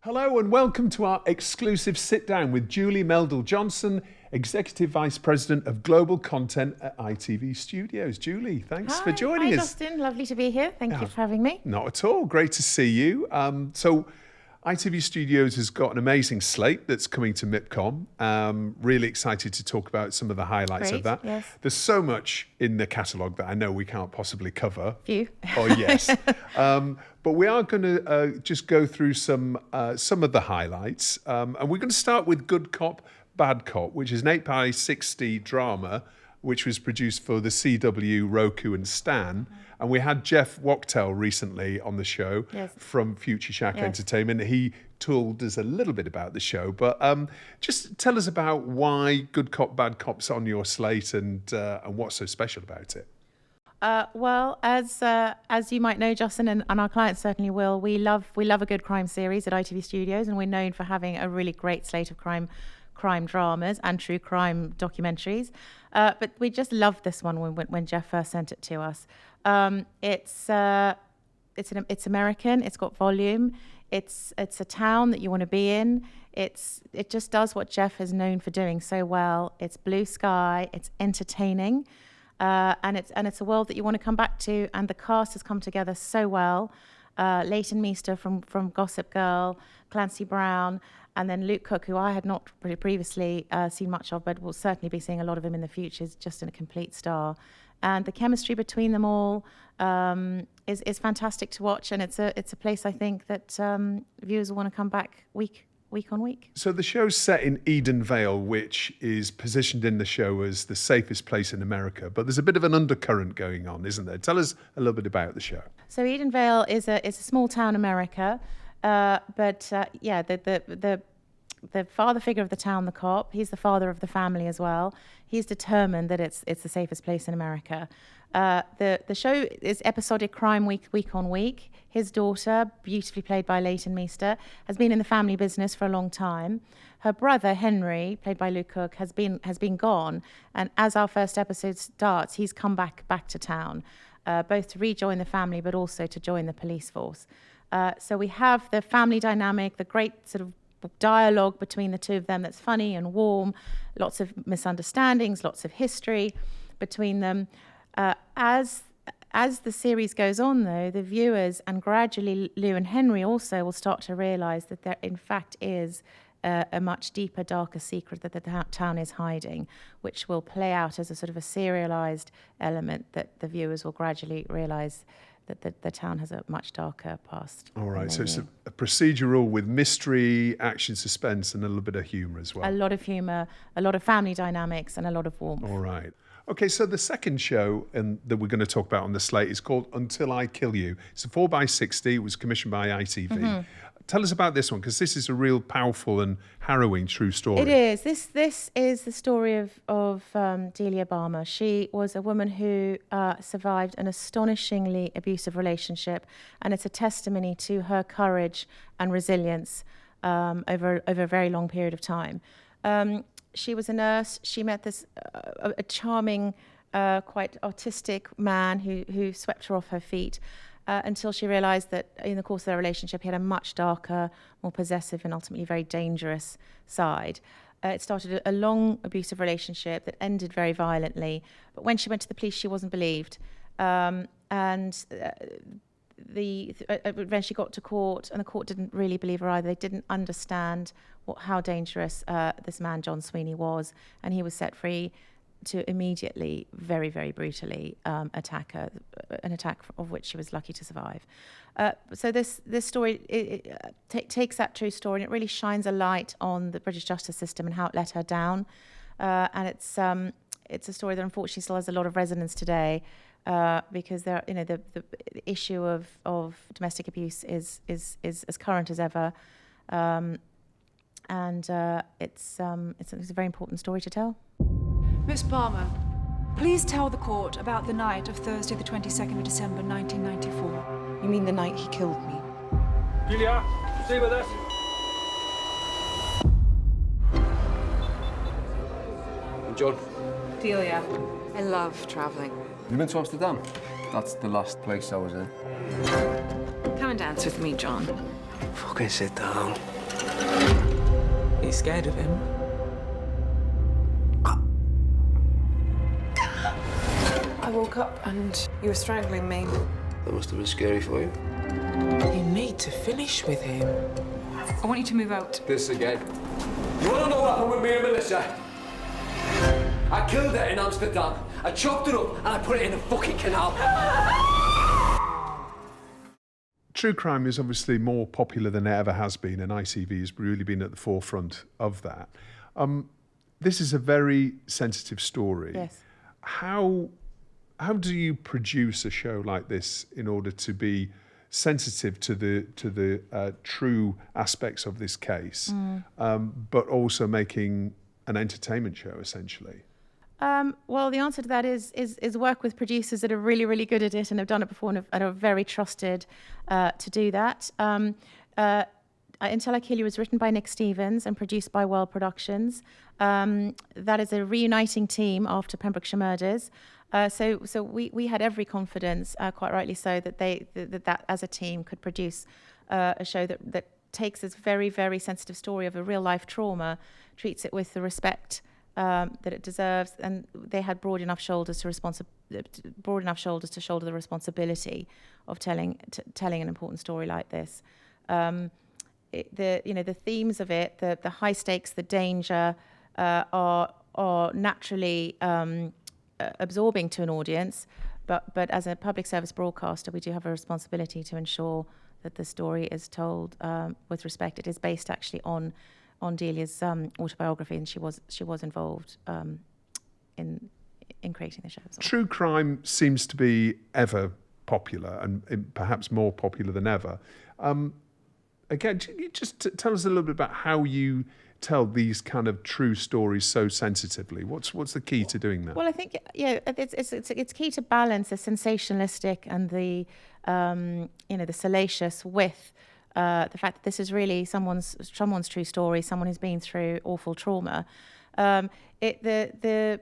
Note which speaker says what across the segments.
Speaker 1: Hello and welcome to our exclusive sit-down with Julie Meldel-Johnsen, Executive Vice President of Global Content at ITV Studios. Julie, thanks for joining us.
Speaker 2: Hi, Justin. Lovely to be here. Thank you for having me.
Speaker 1: Not at all. Great to see you. So ITV Studios has got an amazing slate that's coming to MIPCOM. Really excited to talk about some of the highlights of that.
Speaker 2: Yes.
Speaker 1: There's so much in the catalogue that I know we can't possibly cover.
Speaker 2: Few.
Speaker 1: Oh, yes. But we are going to just go through some of the highlights. And we're going to start with Good Cop, Bad Cop, which is an 8x60 drama which was produced for the CW, Roku and Stan. And we had Jeff Wachtel recently on the show from Future Shack Entertainment. He told us a little bit about the show, but just tell us about why Good Cop, Bad Cop's on your slate and what's so special about it.
Speaker 2: Well, as you might know, Justin, and our clients certainly will, we love a good crime series at ITV Studios, and we're known for having a really great slate of crime dramas and true crime documentaries. But we just loved this one when Jeff first sent it to us. It's American. It's got volume. It's a town that you want to be in. It just does what Jeff is known for doing so well. It's blue sky. It's entertaining. And it's a world that you want to come back to, and the cast has come together so well. Leighton Meester from Gossip Girl, Clancy Brown, and then Luke Cook, who I had not previously seen much of, but will certainly be seeing a lot of him in the future, is just a complete star. And the chemistry between them all is fantastic to watch, and it's a place I think that viewers will want to come back week on week.
Speaker 1: So the show's set in Eden Vale, which is positioned in the show as the safest place in America, but there's a bit of an undercurrent going on, isn't there? Tell us a little bit about the show.
Speaker 2: So Eden Vale is a small town America, but the father figure of the town, the cop, he's the father of the family as well. He's determined that it's the safest place in America. The show is episodic crime week on week. His daughter, beautifully played by Leighton Meester, has been in the family business for a long time. Her brother, Henry, played by Luke Cook, has been gone. And as our first episode starts, he's come back to town, both to rejoin the family, but also to join the police force. So we have the family dynamic, the great sort of dialogue between the two of them that's funny and warm, lots of misunderstandings, lots of history between them. As the series goes on, though, the viewers and gradually Lou and Henry also will start to realise that there, in fact, is a much deeper, darker secret that the town is hiding, which will play out as a sort of a serialised element that the viewers will gradually realise that the town has a much darker past.
Speaker 1: All right, so it's a procedural with mystery, action, suspense, and a little bit of humour as well.
Speaker 2: A lot of humour, a lot of family dynamics, and a lot of warmth.
Speaker 1: All right. Okay, so the second show that we're going to talk about on the slate is called Until I Kill You. It's a 4x60. It was commissioned by ITV. Mm-hmm. Tell us about this one, because this is a real powerful and harrowing true story.
Speaker 2: It is. This is the story of Delia Barmer. She was a woman who survived an astonishingly abusive relationship, and it's a testimony to her courage and resilience over a very long period of time. She was a nurse. She met this a charming, quite artistic man who swept her off her feet until she realised that in the course of their relationship, he had a much darker, more possessive and ultimately very dangerous side. It started a long abusive relationship that ended very violently. But when she went to the police, she wasn't believed. Eventually got to court, and the court didn't really believe her either. They didn't understand how dangerous this man, John Sweeney, was, and he was set free to immediately, very, very brutally attack her, an attack of which she was lucky to survive. So this story takes that true story, and it really shines a light on the British justice system and how it let her down. And it's a story that unfortunately still has a lot of resonance today. Because the issue of domestic abuse is as current as ever, and it's a very important story to tell.
Speaker 3: Miss Barmer, please tell the court about the night of Thursday, the 22nd of December, 1994.
Speaker 4: You mean the night he killed me?
Speaker 5: Julia, stay with us. I'm John.
Speaker 4: Delia.
Speaker 3: I love travelling.
Speaker 5: You been to Amsterdam? That's the last place I was in.
Speaker 4: Come and dance with me, John.
Speaker 6: Fucking sit down.
Speaker 4: You scared of him? I woke up and you were strangling me.
Speaker 6: That must have been scary for you.
Speaker 4: You need to finish with him.
Speaker 3: I want you to move out.
Speaker 5: This again. You want to know what happened with me and Melissa? I killed her in Amsterdam. I chopped her up and I put it in a fucking canal.
Speaker 1: True crime is obviously more popular than it ever has been, and ITV has really been at the forefront of that. This is a very sensitive story.
Speaker 2: Yes.
Speaker 1: How do you produce a show like this in order to be sensitive to the true aspects of this case, but also making an entertainment show essentially?
Speaker 2: Well, the answer to that is work with producers that are really, really good at it and have done it before and are very trusted to do that. Until I Kill You was written by Nick Stevens and produced by World Productions. That is a reuniting team after Pembrokeshire murders. So we had every confidence, quite rightly so, that that as a team could produce a show that takes this very, very sensitive story of a real life trauma, treats it with the respect that it deserves, and they had broad enough shoulders to shoulder the responsibility of telling an important story like this. The themes of it, the high stakes, the danger, are naturally absorbing to an audience, but as a public service broadcaster, we do have a responsibility to ensure that the story is told with respect. It is based actually on Delia's autobiography, and she was involved in creating the show as well.
Speaker 1: True crime seems to be ever popular, and perhaps more popular than ever. Again, can you just tell us a little bit about how you tell these kind of true stories so sensitively? What's the key to doing that?
Speaker 2: Well, I think it's key to balance the sensationalistic and the the salacious with the fact that this is really someone's true story, someone who's been through awful trauma. The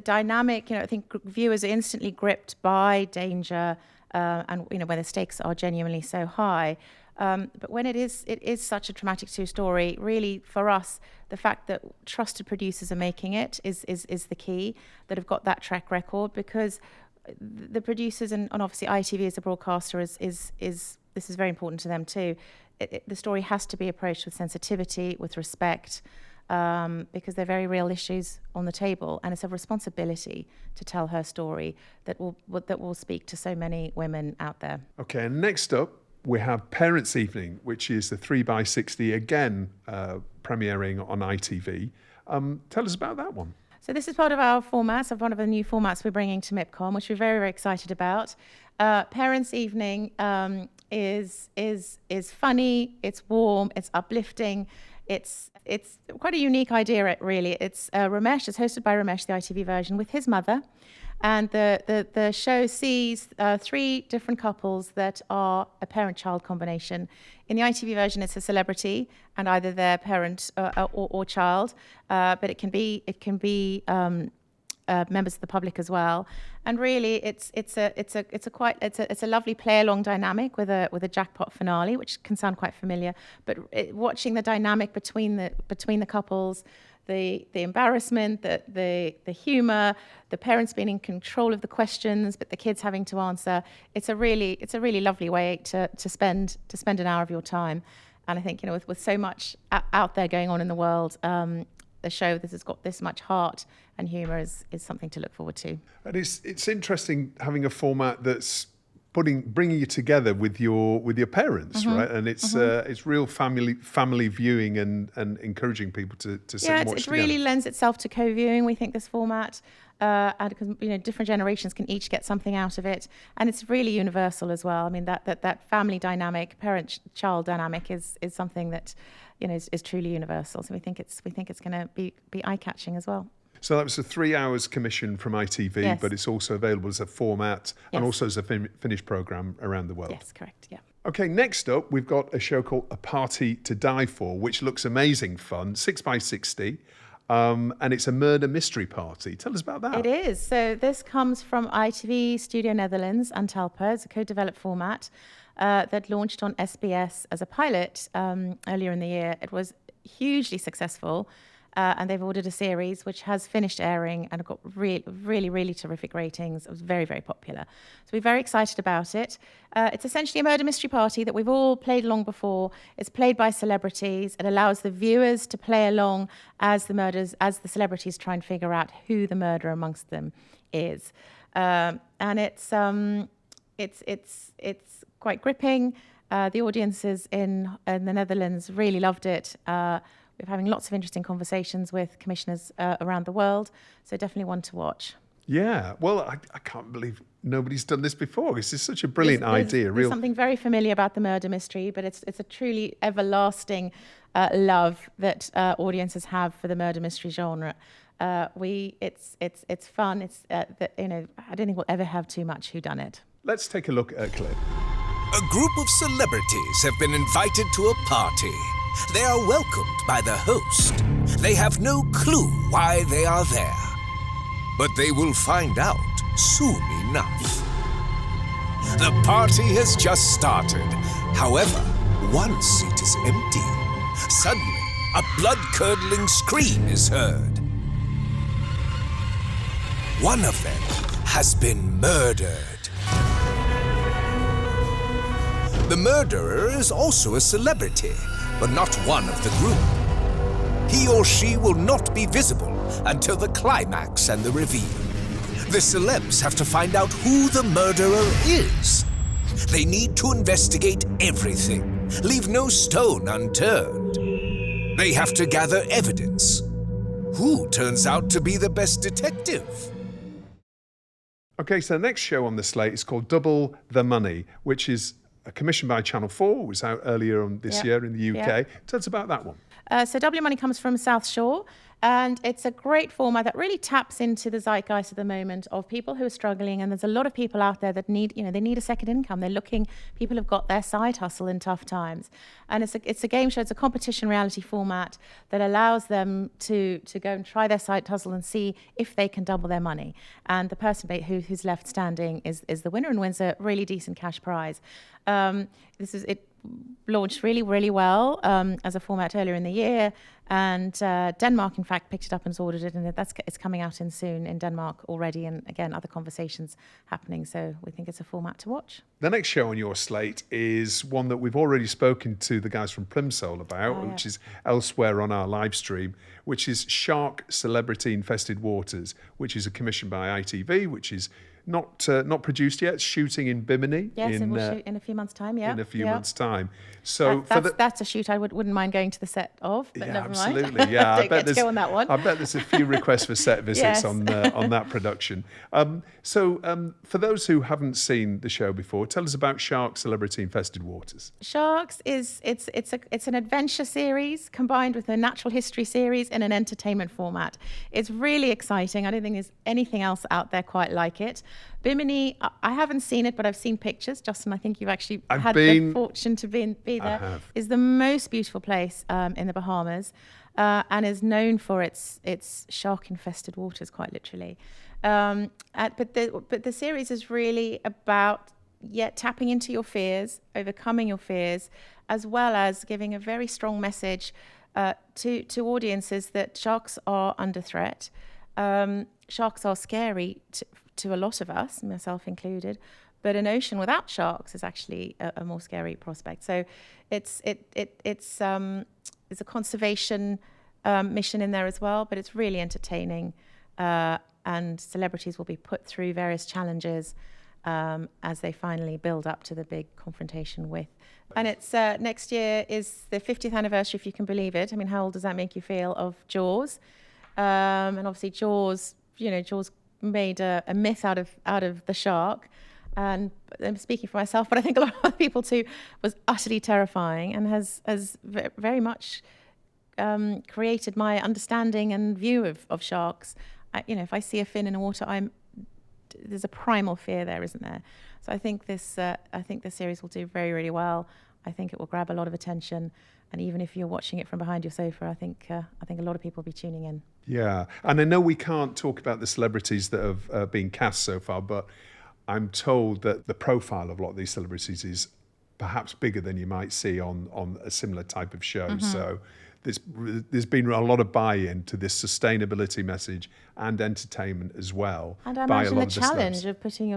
Speaker 2: dynamic, I think viewers are instantly gripped by danger, and when the stakes are genuinely so high. But when it is such a traumatic true story, really for us, the fact that trusted producers are making it is the key, that have got that track record, because the producers and obviously ITV as a broadcaster is this is very important to them too. The story has to be approached with sensitivity, with respect, because they're very real issues on the table, and it's a responsibility to tell her story that will speak to so many women out there.
Speaker 1: Okay, and next up we have Parents' Evening, which is the 3x60 again premiering on ITV. Tell us about that one.
Speaker 2: So this is part of our formats, of one of the new formats we're bringing to MIPCOM, which we're very, very excited about. Parents' Evening is funny, it's warm, it's uplifting, it's quite a unique idea, really. It's Romesh, it's hosted by Romesh, the ITV version, with his mother. And the show sees three different couples that are a parent-child combination. In the ITV version, it's a celebrity and either their parent or child, but it can be members of the public as well. And really, it's a lovely play-along dynamic with a jackpot finale, which can sound quite familiar. But watching the dynamic between the couples, the embarrassment, the humour, the parents being in control of the questions, but the kids having to answer. It's a really lovely way to spend an hour of your time. And I think with so much out there going on in the world, a show that has got this much heart and humour is something to look forward to. And
Speaker 1: it's interesting having a format that's bringing you together with your parents, right? And it's real family viewing and encouraging people to sit and watch together.
Speaker 2: It really lends itself to co-viewing. We think this format, and because different generations can each get something out of it, and it's really universal as well. I mean that family dynamic, parent-child dynamic is something that is truly universal. So we think it's going to be eye-catching as well.
Speaker 1: So that was a 3 hours commission from ITV,
Speaker 2: yes.
Speaker 1: But it's also available as a format and
Speaker 2: yes.
Speaker 1: also as a finished programme around the world.
Speaker 2: Yes, correct, yeah.
Speaker 1: Okay, next up, we've got a show called A Party to Die For, which looks amazing fun, 6x60, and it's a murder mystery party. Tell us about that.
Speaker 2: It is. So this comes from ITV Studio Netherlands and Talpa. It's a co-developed format. that launched on SBS as a pilot earlier in the year. It was hugely successful. And they've ordered a series which has finished airing and got really terrific ratings. It was very, very popular. So we're very excited about it. It's essentially a murder mystery party that we've all played along before. It's played by celebrities. It allows the viewers to play along as the celebrities try and figure out who the murderer amongst them is. And it's quite gripping. The audiences in the Netherlands really loved it. We're having lots of interesting conversations with commissioners around the world, so definitely one to watch.
Speaker 1: Yeah, well, I can't believe nobody's done this before. This is such a brilliant idea.
Speaker 2: There's something very familiar about the murder mystery, but it's a truly everlasting love that audiences have for the murder mystery genre. It's fun. I don't think we'll ever have too much whodunit.
Speaker 1: Let's take a look at a clip.
Speaker 7: A group of celebrities have been invited to a party. They are welcomed by the host. They have no clue why they are there. But they will find out soon enough. The party has just started. However, one seat is empty. Suddenly, a blood-curdling scream is heard. One of them has been murdered. The murderer is also a celebrity, but not one of the group. He or she will not be visible until the climax and the reveal. The celebs have to find out who the murderer is. They need to investigate everything, leave no stone unturned. They have to gather evidence. Who turns out to be the best detective?
Speaker 1: Okay, so the next show on the slate is called Double the Money, which is commissioned by Channel 4. It was out earlier on this year in the UK. Tell us about that one.
Speaker 2: So Double Your Money comes from South Shore, and it's a great format that really taps into the zeitgeist at the moment of people who are struggling. And there's a lot of people out there that need a second income. People have got their side hustle in tough times. And it's a game show, it's a competition reality format that allows them to go and try their side hustle and see if they can double their money. And the person who's left standing is the winner and wins a really decent cash prize. It launched really, really well as a format earlier in the year, and Denmark, in fact, picked it up and has ordered it, and it's coming out soon in Denmark already, and again, other conversations happening, so we think it's a format to watch.
Speaker 1: The next show on your slate is one that we've already spoken to the guys from Plimsoll about, which is elsewhere on our live stream, which is Shark Celebrity Infested Waters, which is a commission by ITV, which is not produced yet, shooting in Bimini.
Speaker 2: Yes, it will shoot in a few months' time,
Speaker 1: In a few months' time. So
Speaker 2: that's a shoot I wouldn't mind going to the set of, but never mind.
Speaker 1: Absolutely, yeah.
Speaker 2: I bet go on that one.
Speaker 1: I bet there's a few requests for set visits on that production. So for those who haven't seen the show before, tell us about Shark Celebrity Infested Waters.
Speaker 2: Sharks it's an adventure series combined with a natural history series in an entertainment format. It's really exciting. I don't think there's anything else out there quite like it. Bimini, I haven't seen it, but I've seen pictures. Justin, I think you've actually had the fortune to be there. Is the most beautiful place in the Bahamas, and is known for its shark-infested waters, quite literally. But the series is really about tapping into your fears, overcoming your fears, as well as giving a very strong message to audiences that sharks are under threat. Sharks are scary to a lot of us, myself included, but an ocean without sharks is actually a more scary prospect. So it's a conservation mission in there as well, but it's really entertaining, and celebrities will be put through various challenges as they finally build up to the big confrontation with. And it's next year is the 50th anniversary, if you can believe it. I mean, how old does that make you feel, of Jaws? And obviously Jaws made a myth out of the shark. And I'm speaking for myself, but I think a lot of other people too, was utterly terrifying and has very much created my understanding and view of sharks. If I see a fin in the water, there's a primal fear there, isn't there? So I think this series will do very, really well. I think it will grab a lot of attention, and even if you're watching it from behind your sofa, I think a lot of people will be tuning in.
Speaker 1: Yeah, and I know we can't talk about the celebrities that have been cast so far, but I'm told that the profile of a lot of these celebrities is perhaps bigger than you might see on a similar type of show. So there's been a lot of buy-in to this sustainability message and entertainment as well.
Speaker 2: And I
Speaker 1: by a
Speaker 2: imagine
Speaker 1: lot
Speaker 2: the
Speaker 1: of the
Speaker 2: challenge
Speaker 1: stars.
Speaker 2: of putting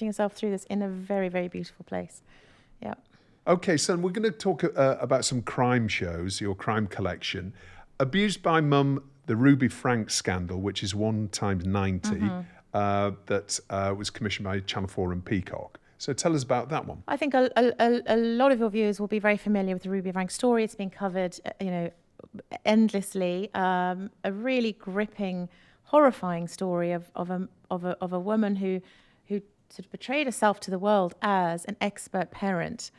Speaker 2: yourself through this in a very, very beautiful place. Yeah.
Speaker 1: Okay, so we're going to talk about some crime shows, your crime collection. Abused by Mum, the Ruby Frank scandal, which is 1x90, that was commissioned by Channel 4 and Peacock. So tell us about that one.
Speaker 2: I think a lot of your viewers will be very familiar with the Ruby Frank story. It's been covered, endlessly. A really gripping, horrifying story of a woman who sort of betrayed herself to the world as an expert parent.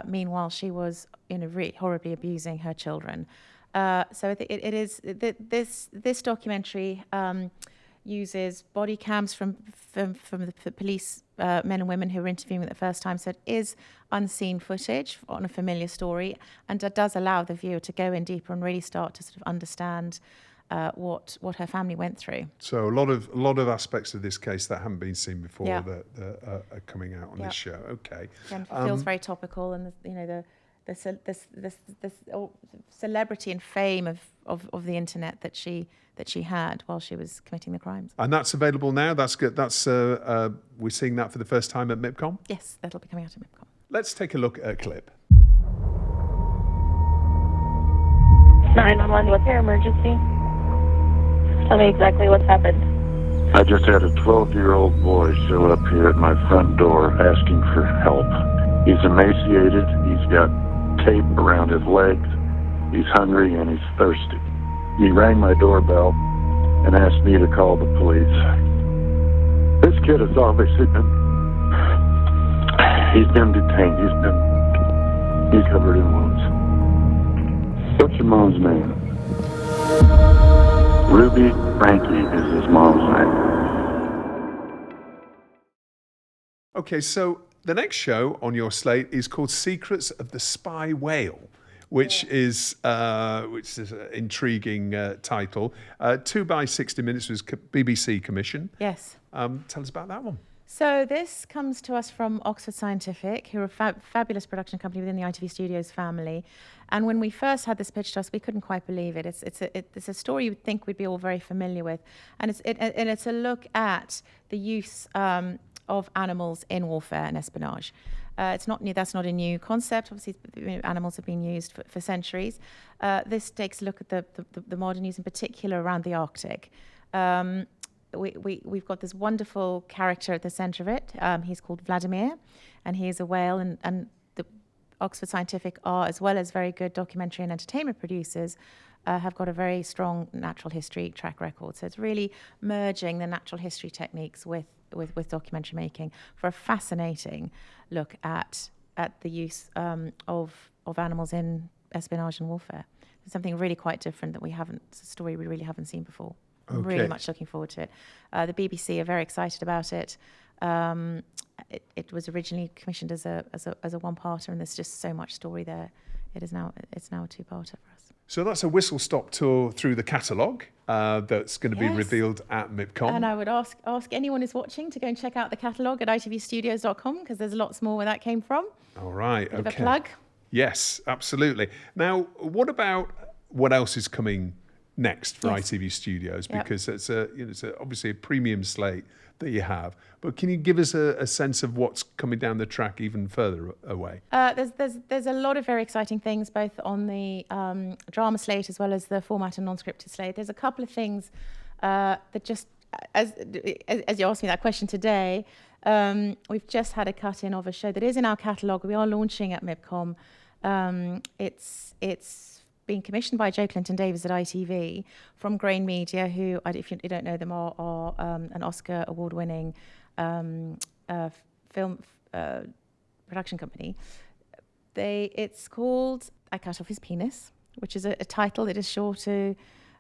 Speaker 2: Meanwhile, she was, really horribly abusing her children. So I think it is this documentary uses body cams from the police men and women who were interviewing at the first time. So it is unseen footage on a familiar story, and it does allow the viewer to go in deeper and really start to sort of understand what her family went through.
Speaker 1: So a lot of aspects of this case that haven't been seen before
Speaker 2: Yeah.
Speaker 1: that are coming out on this show. Okay,
Speaker 2: And it feels very topical, and the celebrity and fame of the internet that she had while she was committing the crimes.
Speaker 1: and that's available now. That's good. That's we're seeing that for the first time at MIPCOM.
Speaker 2: Yes, that'll be coming out at MIPCOM.
Speaker 1: Let's take a look at a clip.
Speaker 8: 911, what's your emergency? Tell me exactly what's happened.
Speaker 9: I just had a 12-year-old boy show up here at my front door asking for help. He's emaciated, he's got tape around his legs, he's hungry, and he's thirsty. He rang my doorbell and asked me to call the police. This kid has obviously he's been detained, he's covered in wounds. What's your mom's name? Ruby Frankie is his mom's name.
Speaker 1: Okay, so the next show on your slate is called Secrets of the Spy Whale, which is an intriguing title. 2 by 60 minutes was BBC commission.
Speaker 2: Yes.
Speaker 1: Tell us about that one.
Speaker 2: So this comes to us from Oxford Scientific, who are a fabulous production company within the ITV Studios family. And when we first had this pitched to us, we couldn't quite believe it. It's a story you would think we'd be all very familiar with, and it's a look at the use of animals in warfare and espionage. It's not new. That's not a new concept. Obviously, animals have been used for centuries. This takes a look at the modern use, in particular around the Arctic. We've got this wonderful character at the centre of it. He's called Vladimir, and he is a whale. And the Oxford Scientific are, as well as very good documentary and entertainment producers, have got a very strong natural history track record. So it's really merging the natural history techniques with documentary making for a fascinating look at the use of animals in espionage and warfare. It's something really quite different that it's a story we really haven't seen before. I'm really much looking forward to it. The BBC are very excited about it. It was originally commissioned as a one-parter, and there's just so much story there. It's now a two-parter for us.
Speaker 1: So that's a whistle-stop tour through the catalogue that's going to be revealed at MIPCOM.
Speaker 2: And I would ask anyone who's watching to go and check out the catalogue at itvstudios.com, because there's lots more where that came from.
Speaker 1: All right.
Speaker 2: Bit of a plug.
Speaker 1: Yes, absolutely. Now, what about what else is coming next for ITV Studios? Because it's obviously a premium slate that you have. But can you give us a sense of what's coming down the track even further away?
Speaker 2: There's a lot of very exciting things, both on the drama slate as well as the format and non-scripted slate. There's a couple of things that just, as you asked me that question today, we've just had a cut-in of a show that is in our catalogue. We are launching at MIPCOM. It's being commissioned by Joe Clinton Davis at ITV from Grain Media, who, if you don't know them, are an Oscar award-winning film production company. It's called I Cut Off His Penis, which is a title that is sure to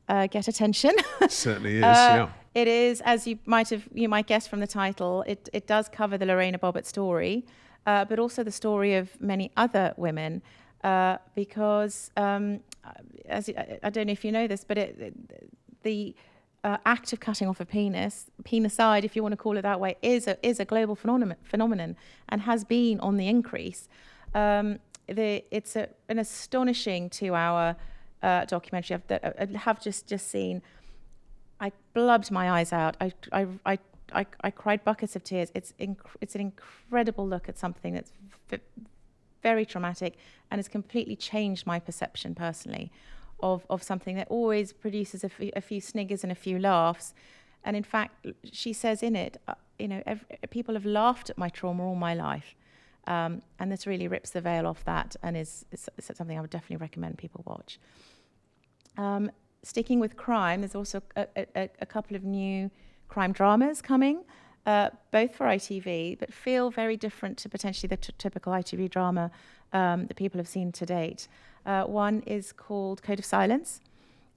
Speaker 2: get attention.
Speaker 1: It certainly is, yeah.
Speaker 2: It is, as you might guess from the title, it does cover the Lorena Bobbitt story, but also the story of many other women, because I don't know if you know this, but the act of cutting off a penicide, if you want to call it that way, is a global phenomenon and has been on the increase. It's an astonishing 2-hour documentary I have just seen. I blubbed my eyes out. I cried buckets of tears. It's an incredible look at something that's very traumatic and has completely changed my perception personally of something that always produces a few sniggers and a few laughs. And in fact, she says in it, people have laughed at my trauma all my life. And this really rips the veil off that and is something I would definitely recommend people watch. Sticking with crime, there's also a couple of new crime dramas coming, both for ITV, but feel very different to potentially the typical ITV drama that people have seen to date. One is called Code of Silence.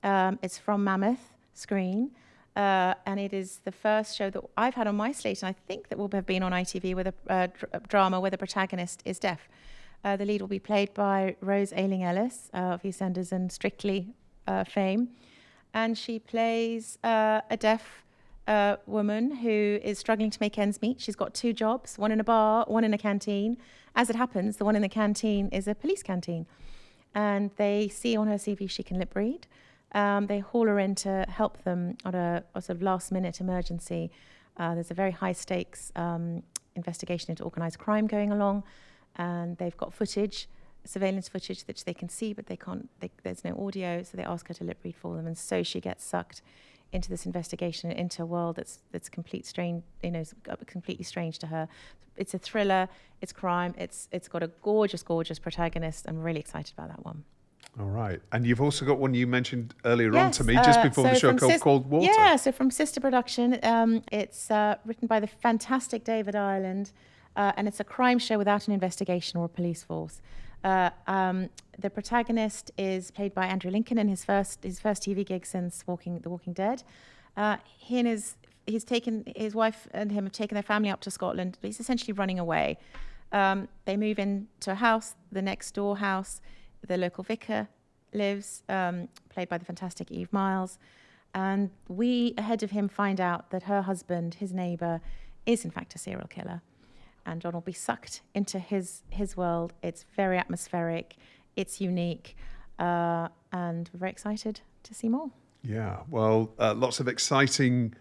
Speaker 2: It's from Mammoth Screen, and it is the first show that I've had on my slate, and I think that will have been on ITV, with a drama where the protagonist is deaf. The lead will be played by Rose Ayling-Ellis of EastEnders and Strictly fame, and she plays a deaf woman who is struggling to make ends meet. She's got 2 jobs, one in a bar, one in a canteen. As it happens, the one in the canteen is a police canteen, and they see on her CV she can lip read. They haul her in to help them on a sort of last-minute emergency. There's a very high-stakes investigation into organised crime going along, and they've got surveillance footage that they can see, but they can't. There's no audio, so they ask her to lip read for them, and so she gets sucked into this investigation, into a world that's completely strange to her. It's a thriller. It's crime. It's got a gorgeous protagonist. I'm really excited about that one.
Speaker 1: All right. And you've also got one you mentioned earlier on to me, just before the show, called Cold Water.
Speaker 2: Yeah, so from Sister Production. It's written by the fantastic David Ireland, and it's a crime show without an investigation or a police force. The protagonist is played by Andrew Lincoln in his first TV gig since The Walking Dead. He's taken his wife and him have taken their family up to Scotland, but he's essentially running away. They move into a house, the next door house. The local vicar lives, played by the fantastic Eve Miles, and we, ahead of him, find out that her husband, his neighbour, is in fact a serial killer. And John will be sucked into his world. It's very atmospheric, it's unique, and we're very excited to see more. Yeah, well, lots of exciting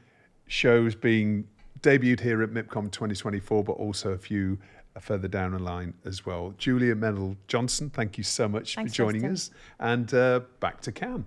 Speaker 2: shows being debuted here at MIPCOM 2024, but also a few further down the line as well. Julia Meldel-Johnsen, thank you so much for joining us. And back to Cam.